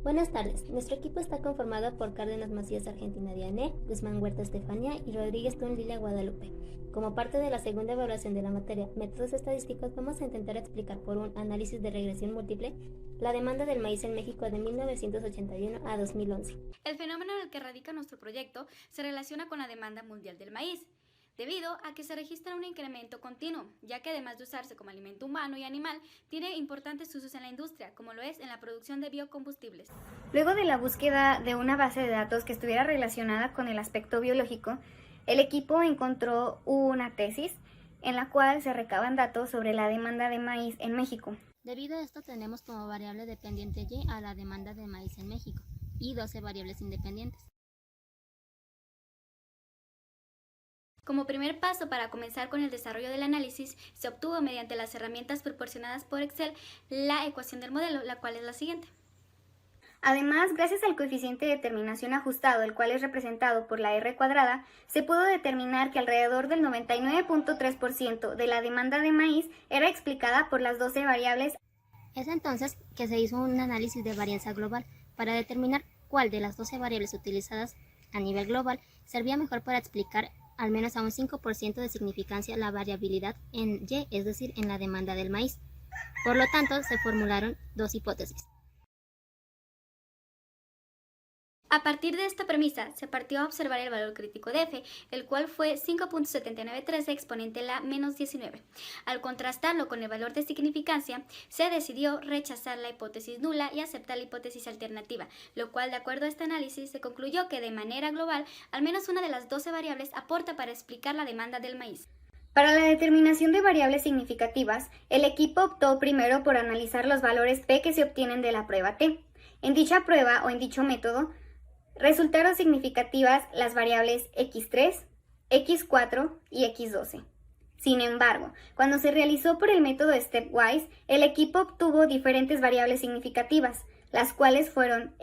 Buenas tardes. Nuestro equipo está conformado por Cárdenas Macías Argentina Diané, Guzmán Huerta Estefanía y Rodríguez Tun Lilia Guadalupe. Como parte de la segunda evaluación de la materia Métodos Estadísticos, vamos a intentar explicar por un análisis de regresión múltiple la demanda del maíz en México de 1981 a 2011. El fenómeno en el que radica nuestro proyecto se relaciona con la demanda mundial del maíz, debido a que se registra un incremento continuo, ya que además de usarse como alimento humano y animal, tiene importantes usos en la industria, como lo es en la producción de biocombustibles. Luego de la búsqueda de una base de datos que estuviera relacionada con el aspecto biológico, el equipo encontró una tesis en la cual se recaban datos sobre la demanda de maíz en México. Debido a esto tenemos como variable dependiente Y a la demanda de maíz en México y 12 variables independientes. Como primer paso para comenzar con el desarrollo del análisis, se obtuvo mediante las herramientas proporcionadas por Excel la ecuación del modelo, la cual es la siguiente. Además, gracias al coeficiente de determinación ajustado, el cual es representado por la R cuadrada, se pudo determinar que alrededor del 99.3% de la demanda de maíz era explicada por las 12 variables. Es entonces que se hizo un análisis de varianza global para determinar cuál de las 12 variables utilizadas a nivel global servía mejor para explicar al menos a un 5% de significancia la variabilidad en Y, es decir, en la demanda del maíz. Por lo tanto, se formularon dos hipótesis. A partir de esta premisa, se partió a observar el valor crítico de F, el cual fue 5.7913 exponente la menos 19. Al contrastarlo con el valor de significancia, se decidió rechazar la hipótesis nula y aceptar la hipótesis alternativa, lo cual, de acuerdo a este análisis, se concluyó que de manera global, al menos una de las 12 variables aporta para explicar la demanda del maíz. Para la determinación de variables significativas, el equipo optó primero por analizar los valores P que se obtienen de la prueba T. En dicha prueba o en dicho método, resultaron significativas las variables x3, x4 y x12. Sin embargo, cuando se realizó por el método stepwise, el equipo obtuvo diferentes variables significativas, las cuales fueron.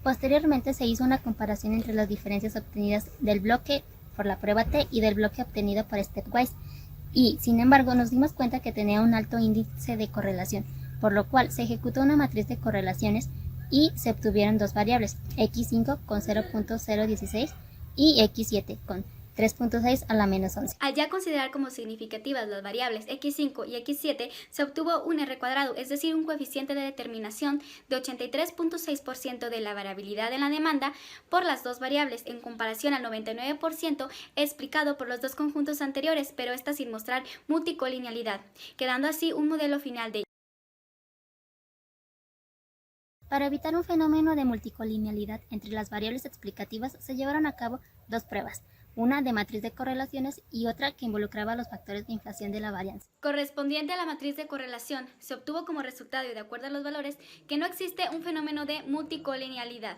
Posteriormente se hizo una comparación entre las diferencias obtenidas del bloque por la prueba T y del bloque obtenido por stepwise, y sin embargo nos dimos cuenta que tenía un alto índice de correlación, por lo cual se ejecutó una matriz de correlaciones y se obtuvieron dos variables, x5 con 0.016 y x7 con 3.6 a la menos 11. Al ya considerar como significativas las variables x5 y x7, se obtuvo un R cuadrado, es decir, un coeficiente de determinación de 83.6% de la variabilidad en la demanda por las dos variables, en comparación al 99% explicado por los dos conjuntos anteriores, pero esta sin mostrar multicolinealidad, quedando así un modelo final de. Para evitar un fenómeno de multicolinealidad entre las variables explicativas, se llevaron a cabo dos pruebas, una de matriz de correlaciones y otra que involucraba los factores de inflación de la varianza. Correspondiente a la matriz de correlación, se obtuvo como resultado y de acuerdo a los valores que no existe un fenómeno de multicolinealidad.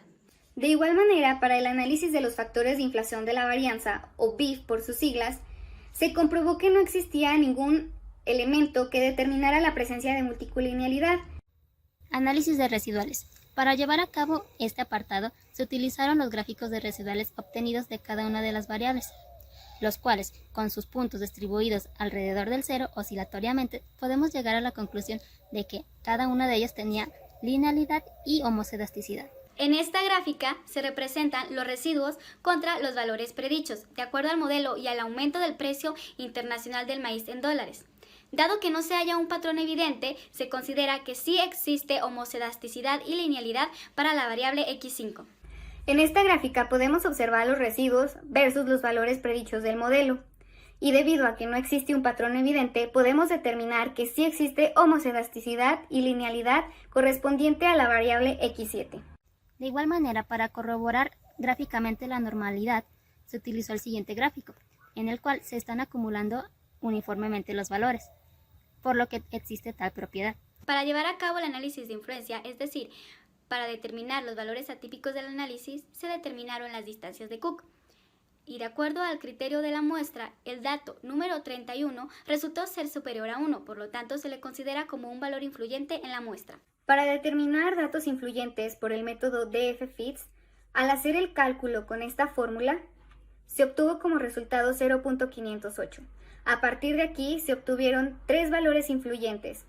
De igual manera, para el análisis de los factores de inflación de la varianza, o BIF por sus siglas, se comprobó que no existía ningún elemento que determinara la presencia de multicolinealidad. Análisis de residuales. Para llevar a cabo este apartado, se utilizaron los gráficos de residuales obtenidos de cada una de las variables, los cuales, con sus puntos distribuidos alrededor del cero oscilatoriamente, podemos llegar a la conclusión de que cada una de ellas tenía linealidad y homocedasticidad. En esta gráfica se representan los residuos contra los valores predichos, de acuerdo al modelo y al aumento del precio internacional del maíz en dólares. Dado que no se halla un patrón evidente, se considera que sí existe homocedasticidad y linealidad para la variable x5. En esta gráfica podemos observar los residuos versus los valores predichos del modelo. Y debido a que no existe un patrón evidente, podemos determinar que sí existe homocedasticidad y linealidad correspondiente a la variable x7. De igual manera, para corroborar gráficamente la normalidad, se utilizó el siguiente gráfico, en el cual se están acumulando uniformemente los valores, por lo que existe tal propiedad. Para llevar a cabo el análisis de influencia, es decir, para determinar los valores atípicos del análisis, se determinaron las distancias de Cook. Y de acuerdo al criterio de la muestra, el dato número 31 resultó ser superior a 1, por lo tanto se le considera como un valor influyente en la muestra. Para determinar datos influyentes por el método DF-FITS, al hacer el cálculo con esta fórmula, se obtuvo como resultado 0.508. A partir de aquí se obtuvieron tres valores influyentes,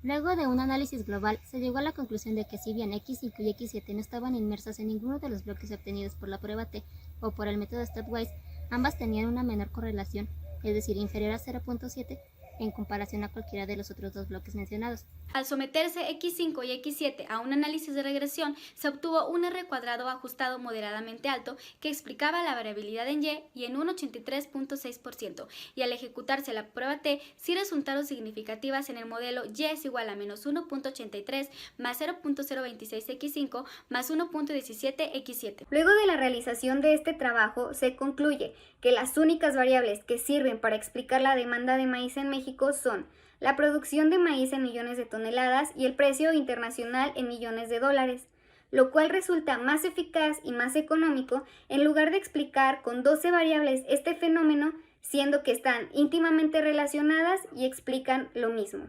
Luego de un análisis global, se llegó a la conclusión de que si bien X5 y X7 no estaban inmersas en ninguno de los bloques obtenidos por la prueba T o por el método stepwise, ambas tenían una menor correlación, es decir, inferior a 0.7 en comparación a cualquiera de los otros dos bloques mencionados. Al someterse X5 y X7 a un análisis de regresión, se obtuvo un R cuadrado ajustado moderadamente alto que explicaba la variabilidad en Y en un 83.6%, y al ejecutarse la prueba T, sí resultaron significativas en el modelo Y es igual a menos 1.83 más 0.026 X5 más 1.17 X7. Luego de la realización de este trabajo, se concluye que las únicas variables que sirven para explicar la demanda de maíz en México son la producción de maíz en millones de toneladas y el precio internacional en millones de dólares, lo cual resulta más eficaz y más económico en lugar de explicar con 12 variables este fenómeno, siendo que están íntimamente relacionadas y explican lo mismo.